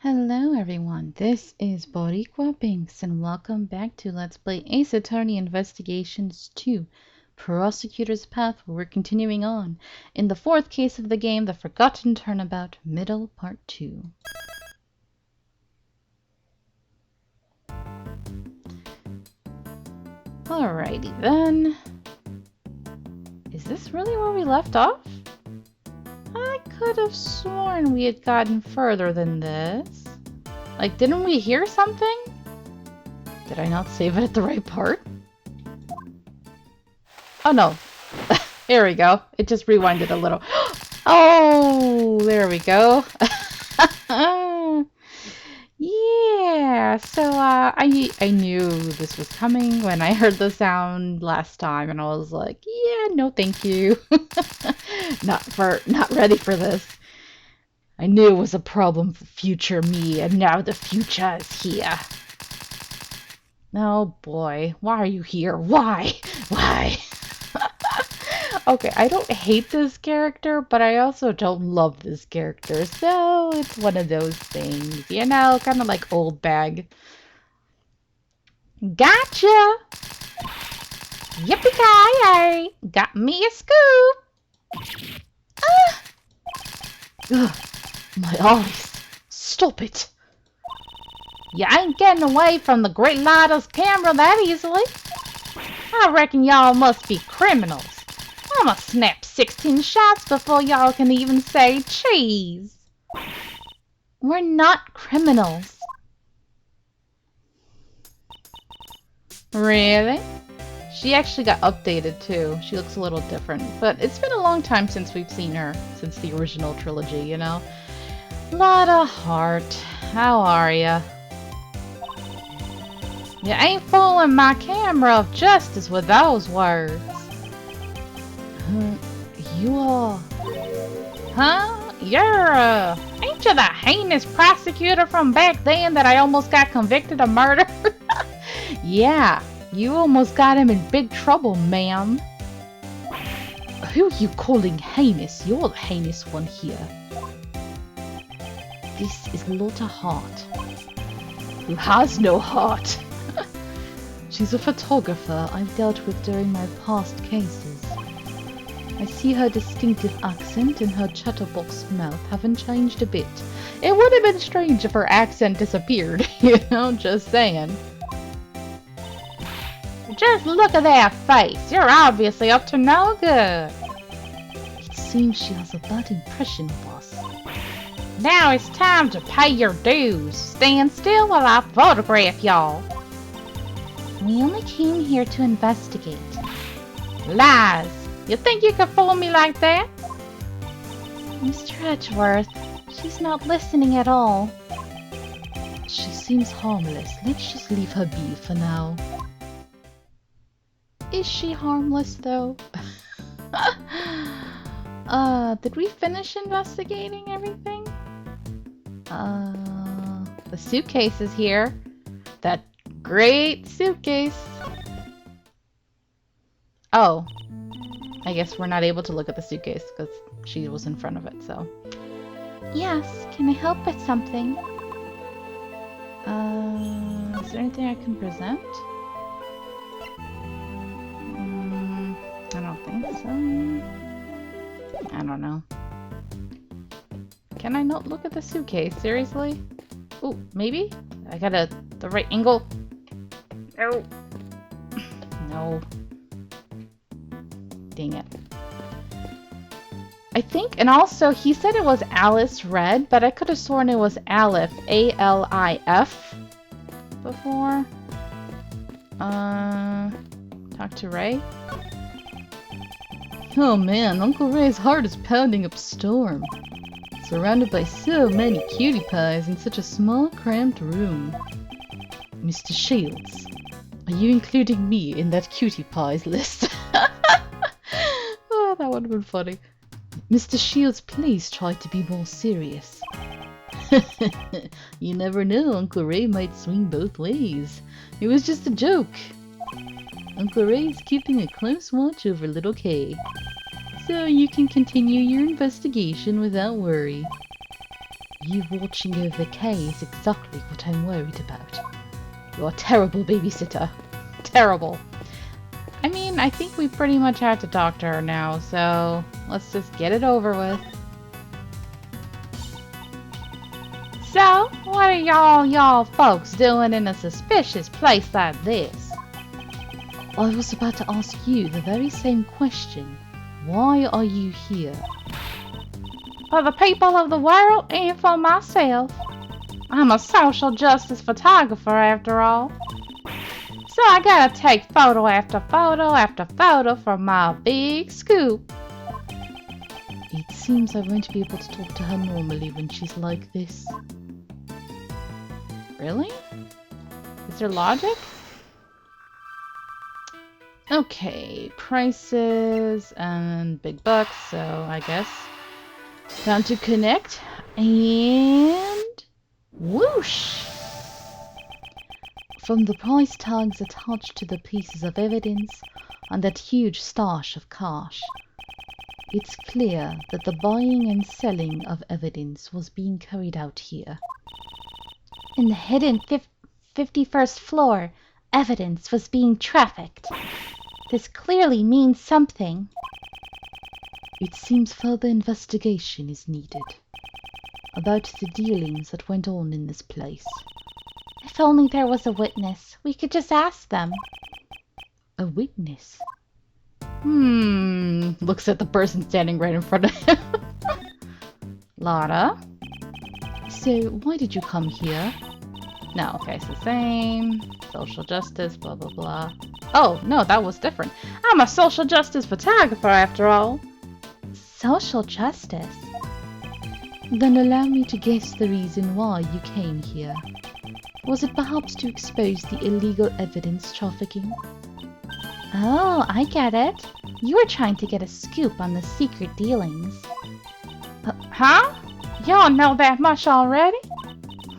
Hello everyone, this is Boricua Binks and welcome back to Let's Play Ace Attorney Investigations 2, Prosecutor's Path, where we're continuing on in the fourth case of the game, The Forgotten Turnabout, Middle Part 2. Alrighty then. Is this really where we left off? I could have sworn we had gotten further than this. Like, didn't we hear something? Did I not save it at the right part? Oh no. There we go. It just rewinded a little. Oh, there we go. Yeah, so I knew this was coming when I heard the sound last time, and I was like, yeah, no thank you. Not ready for this. I knew it was a problem for future me, and now the future is here. Oh boy, why are you here? Why? Why? Okay, I don't hate this character, but I also don't love this character, so it's one of those things, you know, kind of like old bag. Gotcha! Yippee-ki-yay! Got me a scoop! Ah! Ugh, my eyes! Stop it! You ain't getting away from the Great Lighter's camera that easily. I reckon y'all must be criminals. I'ma snap 16 shots before y'all can even say cheese. We're not criminals. Really? She actually got updated too. She looks a little different. But it's been a long time since we've seen her. Since the original trilogy, you know? Lot of heart. How are ya? You ain't fooling my camera of justice with those words. You are... Huh? Ain't you the heinous prosecutor from back then that I almost got convicted of murder? Yeah, you almost got him in big trouble, ma'am. Who are you calling heinous? You're the heinous one here. This is Lotta Hart. Who has no heart? She's a photographer I've dealt with during my past cases. I see her distinctive accent and her chatterbox mouth haven't changed a bit. It would have been strange if her accent disappeared, you know, just saying. Just look at that face. You're obviously up to no good. It seems she has a bad impression of us. Now it's time to pay your dues. Stand still while I photograph y'all. We only came here to investigate. Lies! You think you could fool me like that? Mr. Edgeworth, she's not listening at all. She seems harmless. Let's just leave her be for now. Is she harmless, though? Did we finish investigating everything? The suitcase is here. That great suitcase. Oh. I guess we're not able to look at the suitcase because she was in front of it, so. Yes, can I help with something? Is there anything I can present? I don't think so. I don't know. Can I not look at the suitcase? Seriously? Ooh, maybe? I got the right angle. No. No. Dang it. I think, and also he said it was Alice Red, but I could have sworn it was Alif, A-L-I-F, before. Talk to Ray. Oh man, Uncle Ray's heart is pounding up a storm. Surrounded by so many cutie pies in such a small, cramped room. Mr. Shields, are you including me in that cutie pies list? Oh, that would have been funny. Mr. Shields, please try to be more serious. You never know, Uncle Ray might swing both ways. It was just a joke. Uncle Ray is keeping a close watch over little Kay, so you can continue your investigation without worry. You watching over Kay is exactly what I'm worried about. You're a terrible babysitter. Terrible. I mean, I think we pretty much have to talk to her now, so let's just get it over with. So, what are y'all folks doing in a suspicious place like this? I was about to ask you the very same question. Why are you here? For the people of the world and for myself. I'm a social justice photographer after all. So I gotta take photo after photo after photo for my big scoop. It seems I won't be able to talk to her normally when she's like this. Really? Is there logic? Okay, prices and big bucks, so I guess time to connect and whoosh! From the price tags attached to the pieces of evidence and that huge stash of cash, it's clear that the buying and selling of evidence was being carried out here. In the hidden 51st floor, evidence was being trafficked. This clearly means something. It seems further investigation is needed about the dealings that went on in this place. If only there was a witness. We could just ask them. A witness? Looks at the person standing right in front of him. Lara? So, why did you come here? No, okay, it's the same. Social justice, blah, blah, blah. Oh, no, that was different. I'm a social justice photographer, after all. Social justice? Then allow me to guess the reason why you came here. Was it perhaps to expose the illegal evidence trafficking? Oh, I get it. You were trying to get a scoop on the secret dealings. Huh? Y'all know that much already?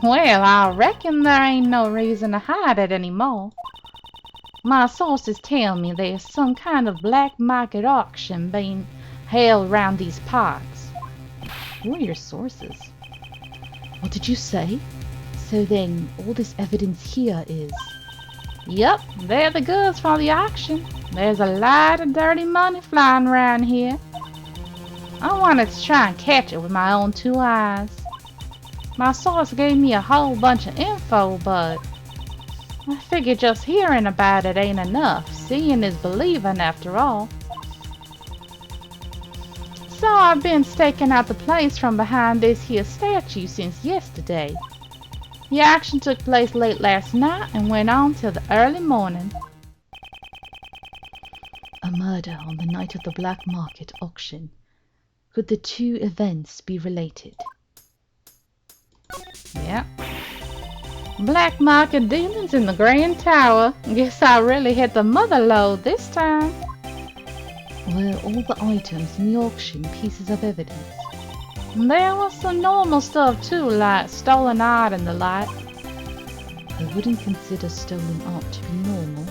Well, I reckon there ain't no reason to hide it anymore. My sources tell me there's some kind of black market auction being held around these parks. Who are your sources? What did you say? So then, all this evidence here is... Yep, they're the goods for the auction. There's a lot of dirty money flying around here. I wanted to try and catch it with my own two eyes. My source gave me a whole bunch of info, but I figured just hearing about it ain't enough. Seeing is believing after all. So I've been staking out the place from behind this here statue since yesterday. The action took place late last night and went on till the early morning. A murder on the night of the black market auction. Could the two events be related? Yeah. Black market dealings in the Grand Tower. Guess I really hit the mother lode this time. Were all the items in the auction pieces of evidence? There was some normal stuff too, like stolen art and the like. I wouldn't consider stolen art to be normal.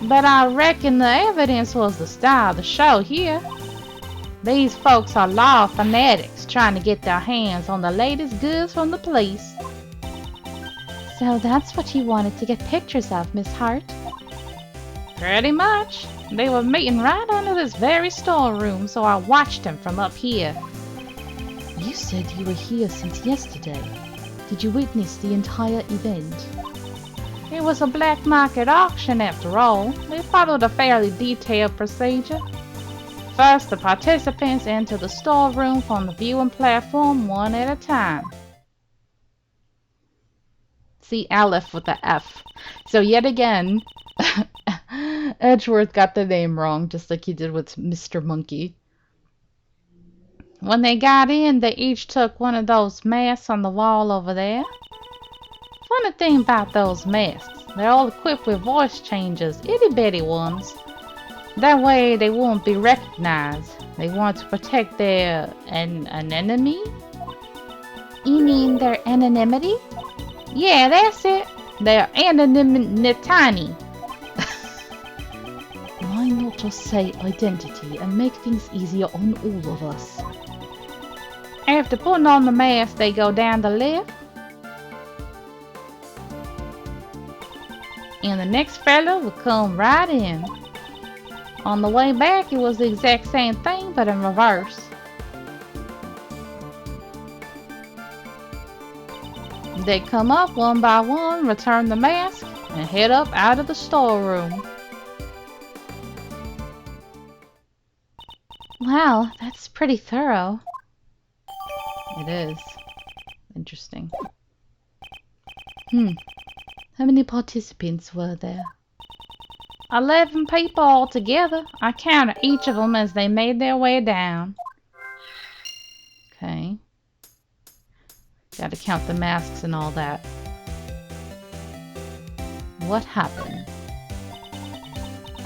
But I reckon the evidence was the star of the show here. These folks are law fanatics trying to get their hands on the latest goods from the police. So that's what you wanted to get pictures of, Miss Hart? Pretty much. They were meeting right under this very storeroom, so I watched them from up here. You said you were here since yesterday. Did you witness the entire event? It was a black market auction after all. They followed a fairly detailed procedure. First, the participants entered the storeroom from the viewing platform one at a time. See, Aleph with the F. So yet again, Edgeworth got the name wrong, just like he did with Mr. Monkey. When they got in, they each took one of those masks on the wall over there. Funny thing about those masks, they're all equipped with voice changers, itty-bitty ones. That way they won't be recognized. They want to protect their anonymity? You mean their anonymity? Yeah, that's it. Their anonymity. Why not just say identity and make things easier on all of us? After putting on the mask, they go down the lift. And the next fellow will come right in. On the way back, it was the exact same thing, but in reverse. They come up one by one, return the mask, and head up out of the storeroom. Wow, that's pretty thorough. It is. Interesting. How many participants were there? 11 people altogether. I counted each of them as they made their way down. Okay. Gotta count the masks and all that. What happened?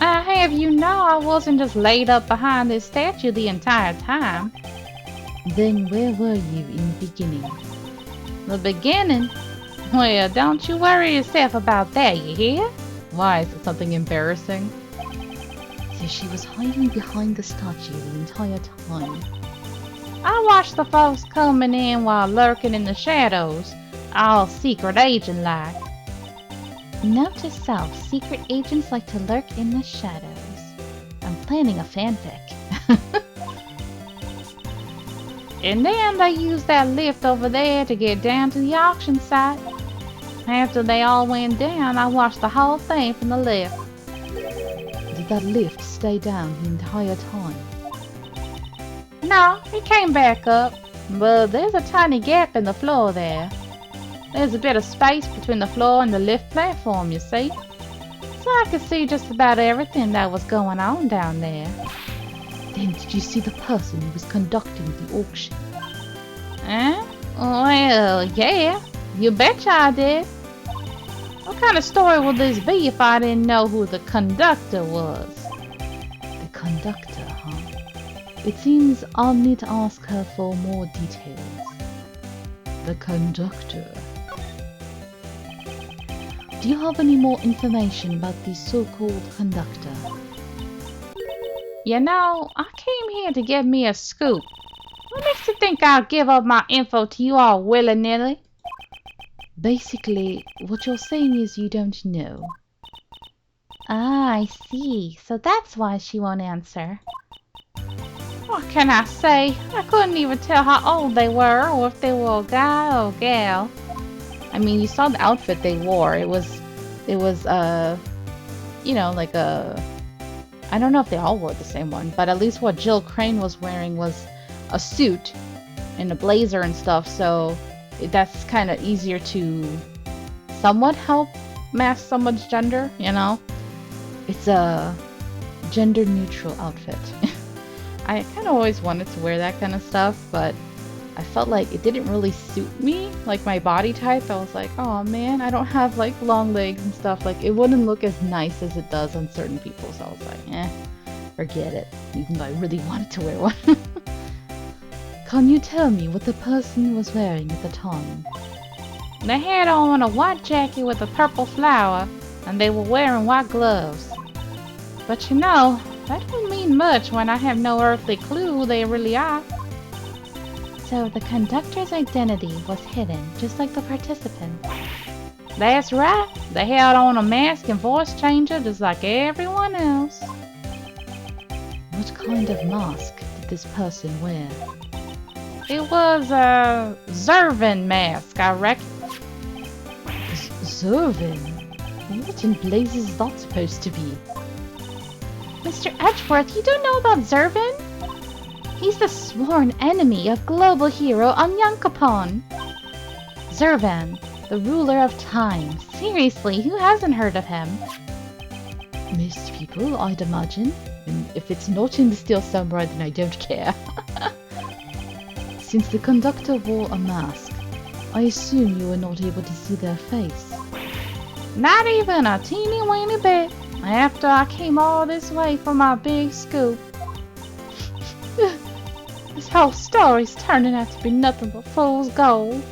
I have you know I wasn't just laid up behind this statue the entire time. Then where were you in the beginning? The beginning? Well, don't you worry yourself about that, you hear? Why, is it something embarrassing? So she was hiding behind the statue the entire time. I watched the folks coming in while lurking in the shadows, all secret agent-like. Note to self, secret agents like to lurk in the shadows. I'm planning a fanfic. And then they used that lift over there to get down to the auction site. After they all went down, I watched the whole thing from the lift. Did that lift stay down the entire time? No, it came back up, but there's a tiny gap in the floor there. There's a bit of space between the floor and the lift platform, you see. So I could see just about everything that was going on down there. Then did you see the person who was conducting the auction? Well, yeah. You betcha I did. What kind of story would this be if I didn't know who the conductor was? The conductor, huh? It seems I'll need to ask her for more details. The conductor. Do you have any more information about the so-called conductor? You know, I came here to get me a scoop. What makes you think I'll give up my info to you all willy-nilly? Basically, what you're saying is you don't know. Ah, I see. So that's why she won't answer. What can I say? I couldn't even tell how old they were or if they were a guy or a gal. I mean, you saw the outfit they wore. It was you know, like a... I don't know if they all wore the same one, but at least what Jill Crane was wearing was a suit and a blazer and stuff, so that's kind of easier to somewhat help mask someone's gender, you know? It's a gender-neutral outfit. I kind of always wanted to wear that kind of stuff, but I felt like it didn't really suit me, like my body type. I was like, oh man, I don't have like long legs and stuff. Like it wouldn't look as nice as it does on certain people, so I was like, forget it, even though I really wanted to wear one. Can you tell me what the person was wearing at the time? They had on a white jacket with a purple flower, and they were wearing white gloves. But you know, that don't mean much when I have no earthly clue who they really are. So the conductor's identity was hidden, just like the participant. That's right. They had on a mask and voice changer just like everyone else. What kind of mask did this person wear? It was a Zervin mask, I reckon. Zervin? What in blazes is that supposed to be? Mr. Edgeworth, you don't know about Zervin? He's the sworn enemy of global hero Onyankopon. Zervan, the ruler of time. Seriously, who hasn't heard of him? Most people, I'd imagine. And if it's not in the Steel Samurai, then I don't care. Since the conductor wore a mask, I assume you were not able to see their face. Not even a teeny weeny bit, after I came all this way for my big scoop. This whole story's turning out to be nothing but fool's gold.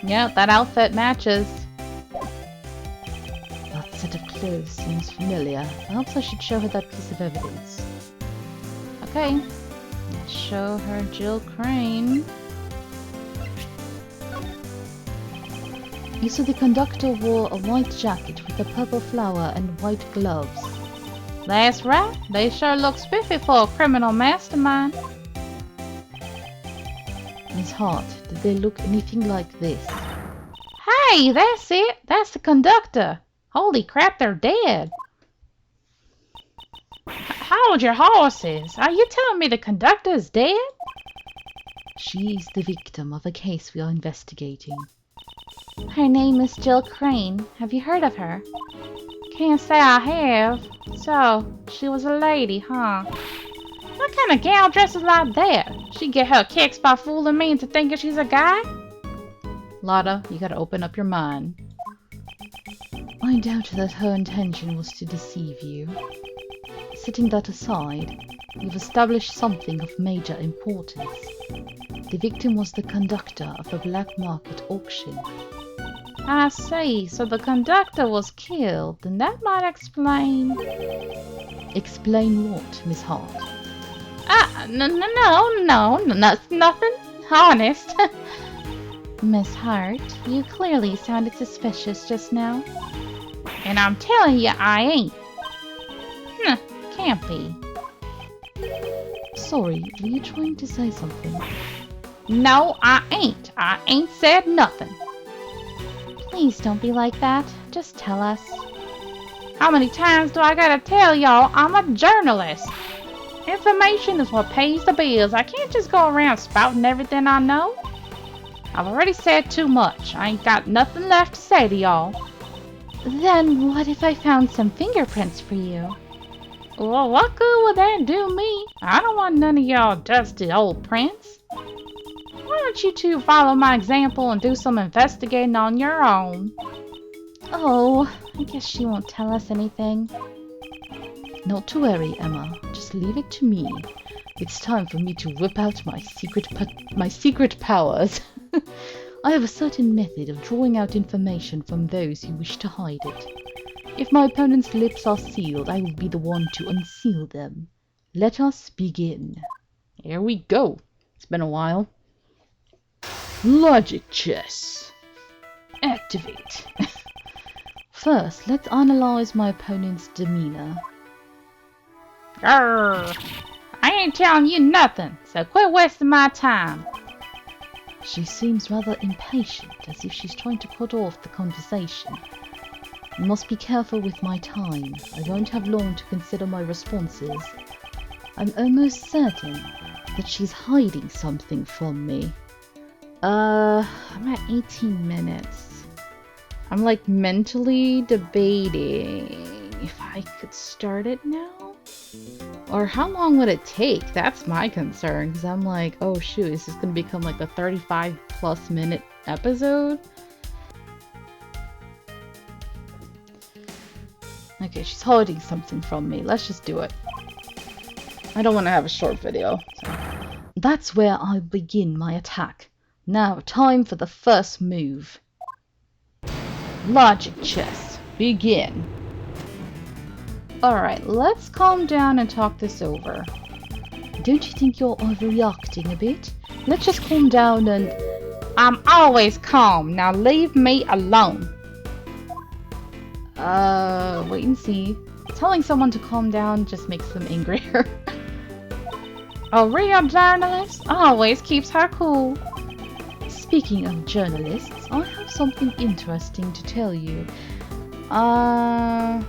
Yep, that outfit matches. That set of clothes seems familiar. Perhaps I should show her that piece of evidence. Okay. Show her Jill Crane. You saw the conductor wore a white jacket with a purple flower and white gloves. That's right. They sure look spiffy for a criminal mastermind. Miss Hart, did they look anything like this? Hey, that's it. That's the conductor. Holy crap, they're dead. Hold your horses. Are you telling me the conductor is dead? She is the victim of a case we are investigating. Her name is Jill Crane. Have you heard of her? Can't say I have. So, she was a lady, huh? What kind of gal dresses like that? She get her kicks by fooling me into thinking she's a guy? Lotta, you gotta open up your mind. I doubt that her intention was to deceive you. Setting that aside, you've established something of major importance. The victim was the conductor of a black market auction. I see, so the conductor was killed, and that might explain... Explain what, Miss Hart? No, nothing. Honest. Miss Hart, you clearly sounded suspicious just now. And I'm telling you, I ain't. Can't be. Sorry, were you trying to say something? No, I ain't. I ain't said nothing. Please don't be like that. Just tell us. How many times do I gotta tell y'all I'm a journalist? Information is what pays the bills. I can't just go around spouting everything I know. I've already said too much. I ain't got nothing left to say to y'all. Then what if I found some fingerprints for you? Well, what good would that do me? I don't want none of y'all dusty old prints. Why don't you two follow my example and do some investigating on your own? Oh, I guess she won't tell us anything. Not to worry, Emma. Just leave it to me. It's time for me to whip out my secret powers. I have a certain method of drawing out information from those who wish to hide it. If my opponent's lips are sealed, I will be the one to unseal them. Let us begin. Here we go. It's been a while. Logic chess. Activate. First, let's analyze my opponent's demeanor. Grrr. I ain't telling you nothing, so quit wasting my time. She seems rather impatient, as if she's trying to cut off the conversation. I must be careful with my time. I won't have long to consider my responses. I'm almost certain that she's hiding something from me. I'm at 18 minutes. I'm like mentally debating if I could start it now? Or how long would it take? That's my concern, because I'm like, oh shoot, is this going to become like a 35+ minute episode? Okay, she's hiding something from me. Let's just do it. I don't want to have a short video. So. That's where I begin my attack. Now, time for the first move. Logic chess. Begin. Alright, let's calm down and talk this over. Don't you think you're overreacting a bit? Let's just calm down and... I'm always calm. Now leave me alone. Wait and see. Telling someone to calm down just makes them angrier. A real journalist always keeps her cool. Speaking of journalists, I have something interesting to tell you. Oh,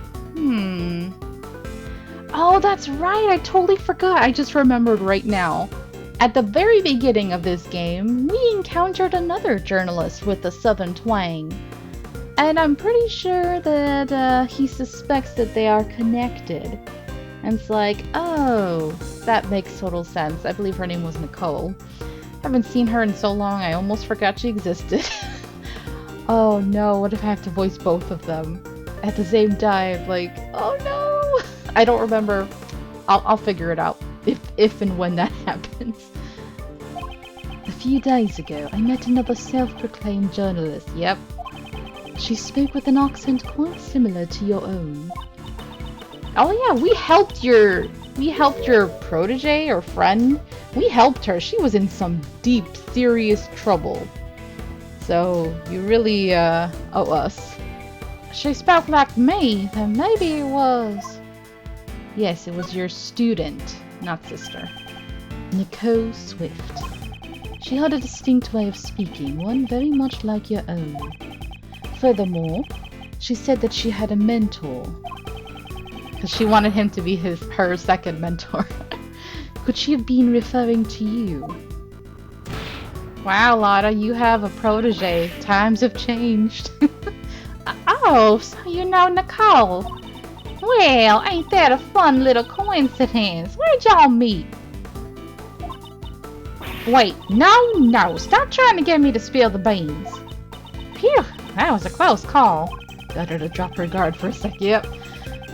that's right, I totally forgot. I just remembered right now. At the very beginning of this game, we encountered another journalist with a southern twang. And I'm pretty sure that he suspects that they are connected. And it's like, oh, that makes total sense. I believe her name was Nicole. Haven't seen her in so long, I almost forgot she existed. Oh no, what if I have to voice both of them at the same time? Like, oh no! I don't remember. I'll figure it out if and when that happens. A few days ago, I met another self-proclaimed journalist. Yep. She spoke with an accent quite similar to your own. Oh yeah, we helped your We helped your protege or friend. We helped her. She was in some deep, serious trouble. So, you really, owe us. She spoke like me, then maybe it was... Yes, it was your student, not sister. Nicole Swift. She had a distinct way of speaking, one very much like your own. Furthermore, she said that she had a mentor. Because she wanted him to be her second mentor. Could she have been referring to you? Wow, Lotta, you have a protege. Times have changed. Oh, so you know Nicole. Well, ain't that a fun little coincidence? Where'd y'all meet? Wait, no, stop trying to get me to spill the beans. Phew, that was a close call. Got her to drop her guard for a sec, yep.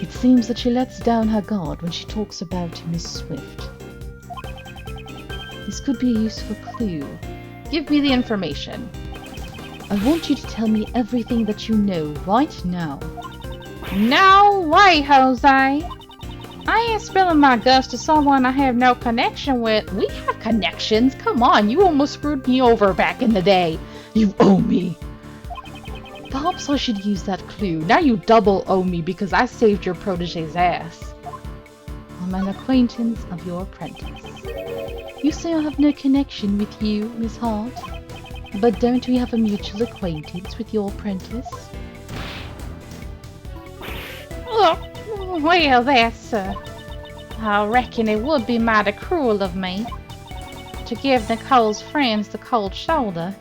It seems that she lets down her guard when she talks about Miss Swift. This could be a useful clue. Give me the information. I want you to tell me everything that you know right now. No way, Jose! I ain't spilling my guts to someone I have no connection with. We have connections. Come on, you almost screwed me over back in the day. You owe me. Perhaps I should use that clue. Now you double owe me because I saved your protege's ass. I'm an acquaintance of your apprentice. You say I have no connection with you, Miss Hart. But don't we have a mutual acquaintance with your apprentice? Well, that's, I reckon it would be mighty cruel of me to give Nicole's friends the cold shoulder.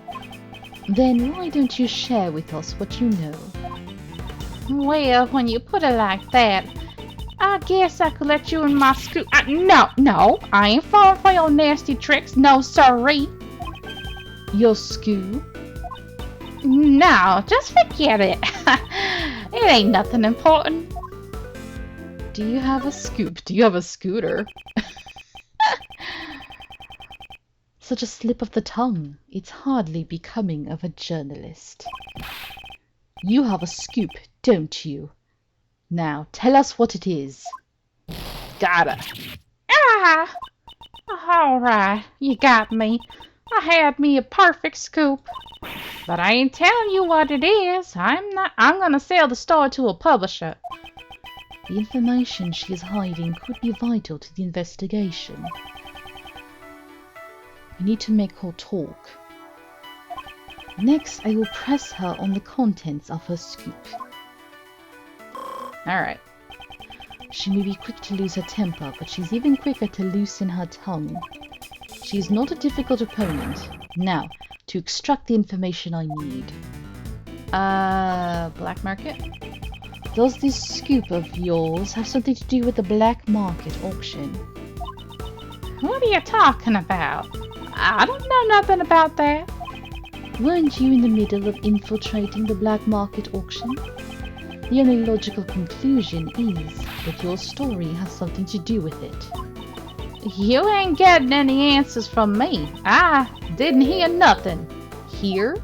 Then why don't you share with us what you know? Well, when you put it like that, I guess I could let you in my scoop. No, I ain't falling for your nasty tricks. No, sorry. Your scoop? No, just forget it. It ain't nothing important. Do you have a scoop? Do you have a scooter? Such a slip of the tongue. It's hardly becoming of a journalist. You have a scoop, don't you? Now, tell us what it is. Gotta. Ah! Alright, you got me. I had me a perfect scoop. But I ain't telling you what it is. I'm gonna sell the story to a publisher. The information she is hiding could be vital to the investigation. We need to make her talk. Next, I will press her on the contents of her scoop. Alright. She may be quick to lose her temper, but she's even quicker to loosen her tongue. She is not a difficult opponent. Now, to extract the information I need. Black market? Does this scoop of yours have something to do with the black market auction? What are you talking about? I don't know nothing about that. Weren't you in the middle of infiltrating the black market auction? The only logical conclusion is that your story has something to do with it. You ain't getting any answers from me. I didn't hear nothing. Hear?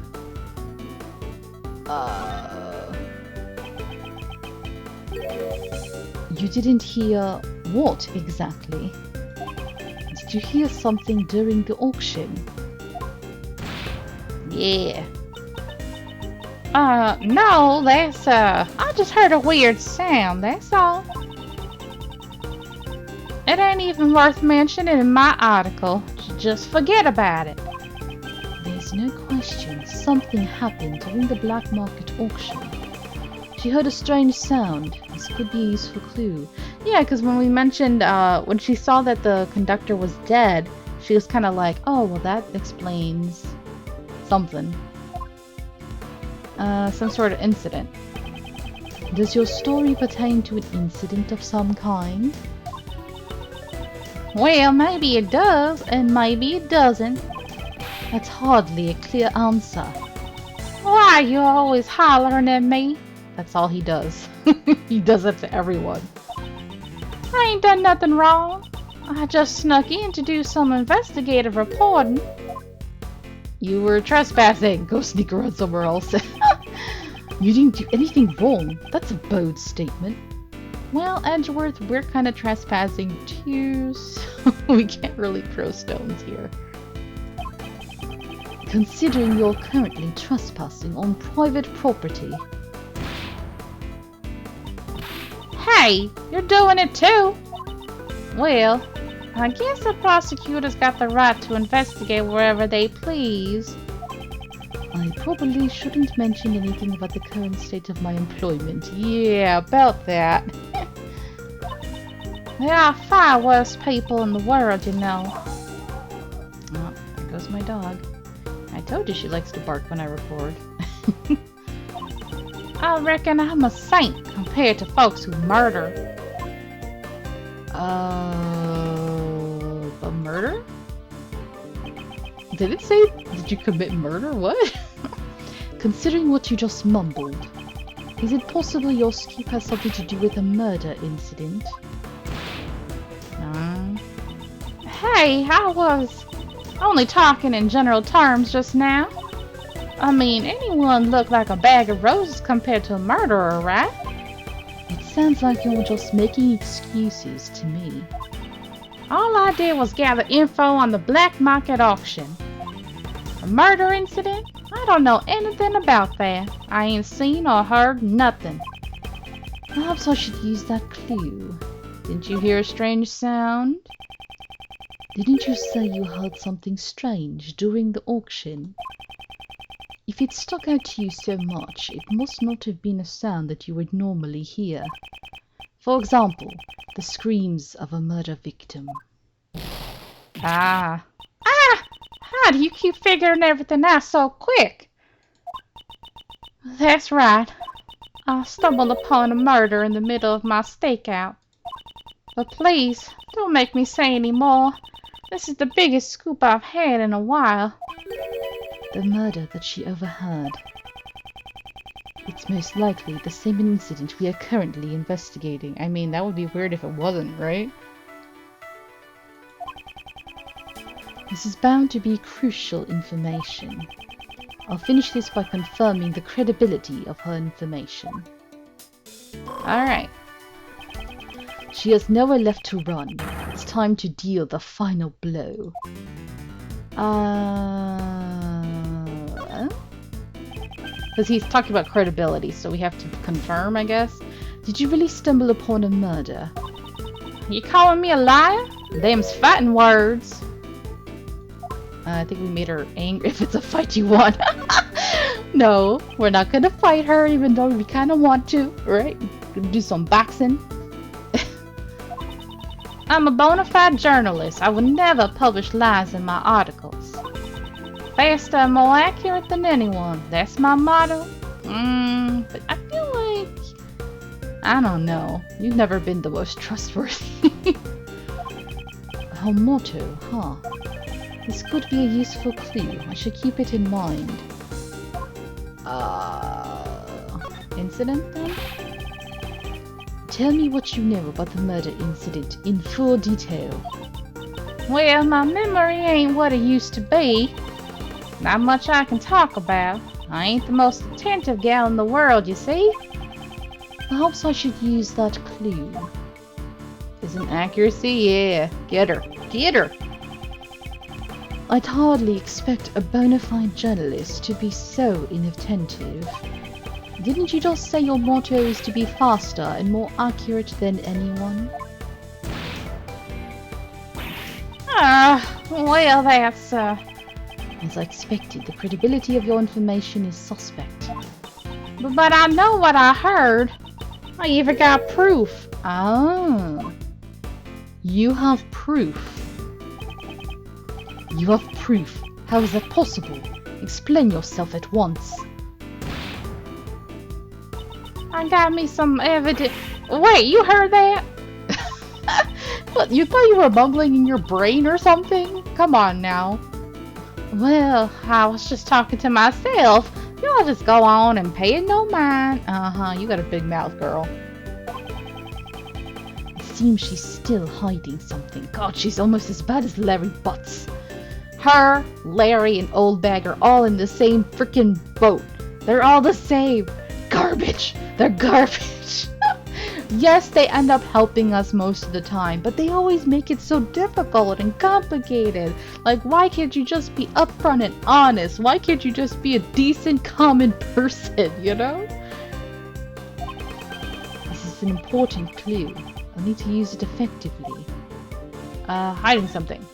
You didn't hear what exactly? Did you hear something during the auction? Yeah. No, that's, I just heard a weird sound, that's all. It ain't even worth mentioning in my article. Just forget about it. There's no question something happened during the black market auction. She heard a strange sound. This could be a useful clue. Yeah, because when we mentioned, when she saw that the conductor was dead, she was kind of like, oh, well that explains something. Some sort of incident. Does your story pertain to an incident of some kind? Well, maybe it does, and maybe it doesn't. That's hardly a clear answer. Why are you always hollering at me? That's all he does. He does it to everyone. I ain't done nothing wrong. I just snuck in to do some investigative reporting. You were trespassing. Go sneak around somewhere else. You didn't do anything wrong. That's a bold statement. Well, Edgeworth, we're kind of trespassing too, so we can't really throw stones here. Considering you're currently trespassing on private property. Hey, you're doing it too! Well, I guess the prosecutor's got the right to investigate wherever they please. I probably shouldn't mention anything about the current state of my employment. Yeah, about that. There are far worse people in the world, you know. Oh, there goes my dog. I told you she likes to bark when I record. I reckon I'm a saint compared to folks who murder. A murder? Did it say, did you commit murder? What? Considering what you just mumbled, is it possible your skip has something to do with a murder incident? Hey, I was only talking in general terms just now. I mean, anyone look like a bag of roses compared to a murderer, right? It sounds like you're just making excuses to me. All I did was gather info on the black market auction. A murder incident? I don't know anything about that. I ain't seen or heard nothing. Perhaps I should use that clue. Didn't you hear a strange sound? Didn't you say you heard something strange during the auction? If it stuck out to you so much, it must not have been a sound that you would normally hear. For example, the screams of a murder victim. How do you keep figuring everything out so quick? That's right. I stumbled upon a murder in the middle of my stakeout. But please, don't make me say any more. This is the biggest scoop I've had in a while. The murder that she overheard. It's most likely the same incident we are currently investigating. I mean, that would be weird if it wasn't, right? This is bound to be crucial information. I'll finish this by confirming the credibility of her information. Alright. She has nowhere left to run. It's time to deal the final blow. Because he's talking about credibility, so we have to confirm, I guess. Did you really stumble upon a murder? You calling me a liar? Them's fighting words. I think we made her angry. If it's a fight you want. No, we're not gonna fight her, even though we kind of want to, right? Gonna do some boxing. I'm a bona fide journalist. I would never publish lies in my articles. Faster and more accurate than anyone. That's my motto. But I feel like... I don't know. You've never been the most trustworthy. Her motto, huh? This could be a useful clue. I should keep it in mind. Incident then? Tell me what you know about the murder incident in full detail. Well, my memory ain't what it used to be. Not much I can talk about. I ain't the most attentive gal in the world, you see. Perhaps I should use that clue. Isn't accuracy? Yeah. Get her. Get her! I'd hardly expect a bona fide journalist to be so inattentive. Didn't you just say your motto is to be faster and more accurate than anyone? Well, that's, As I expected, the credibility of your information is suspect. But I know what I heard. I even got proof. Ah. You have proof. You have proof. How is that possible? Explain yourself at once. I got me some evidence. Wait, you heard that? What, you thought you were mumbling in your brain or something? Come on now. Well, I was just talking to myself. Y'all just go on and pay it no mind. You got a big mouth, girl. It seems she's still hiding something. God, she's almost as bad as Larry Butts. Her, Larry, and Old Bag are all in the same freaking boat. They're all the same. Garbage. They're garbage. Yes, they end up helping us most of the time, but they always make it so difficult and complicated. Like, why can't you just be upfront and honest? Why can't you just be a decent, common person, you know? This is an important clue. I'll need to use it effectively. Hiding something.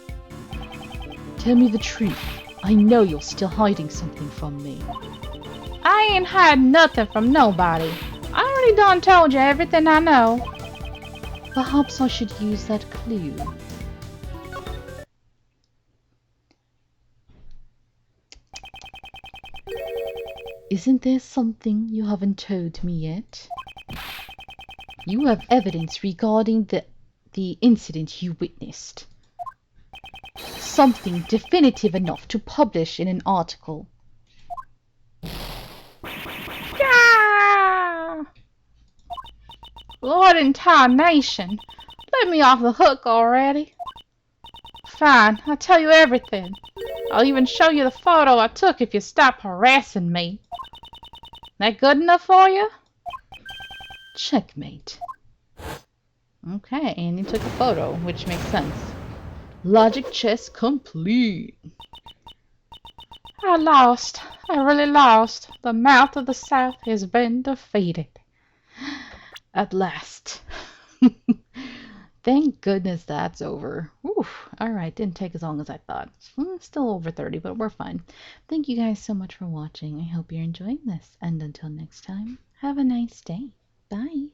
Tell me the truth. I know you're still hiding something from me. I ain't hiding nothing from nobody. I already done told you everything I know. Perhaps I should use that clue. Isn't there something you haven't told me yet? You have evidence regarding the incident you witnessed. Something definitive enough to publish in an article. Yeah! Lord in tarnation, let me off the hook already. Fine, I'll tell you everything. I'll even show you the photo I took if you stop harassing me. That good enough for you? Checkmate. Okay, and you took a photo, which makes sense. Logic chess complete. I lost. I really lost. The mouth of the South has been defeated. At last. Thank goodness that's over. Oof. Alright, didn't take as long as I thought. Still over 30, but we're fine. Thank you guys so much for watching. I hope you're enjoying this. And until next time, have a nice day. Bye.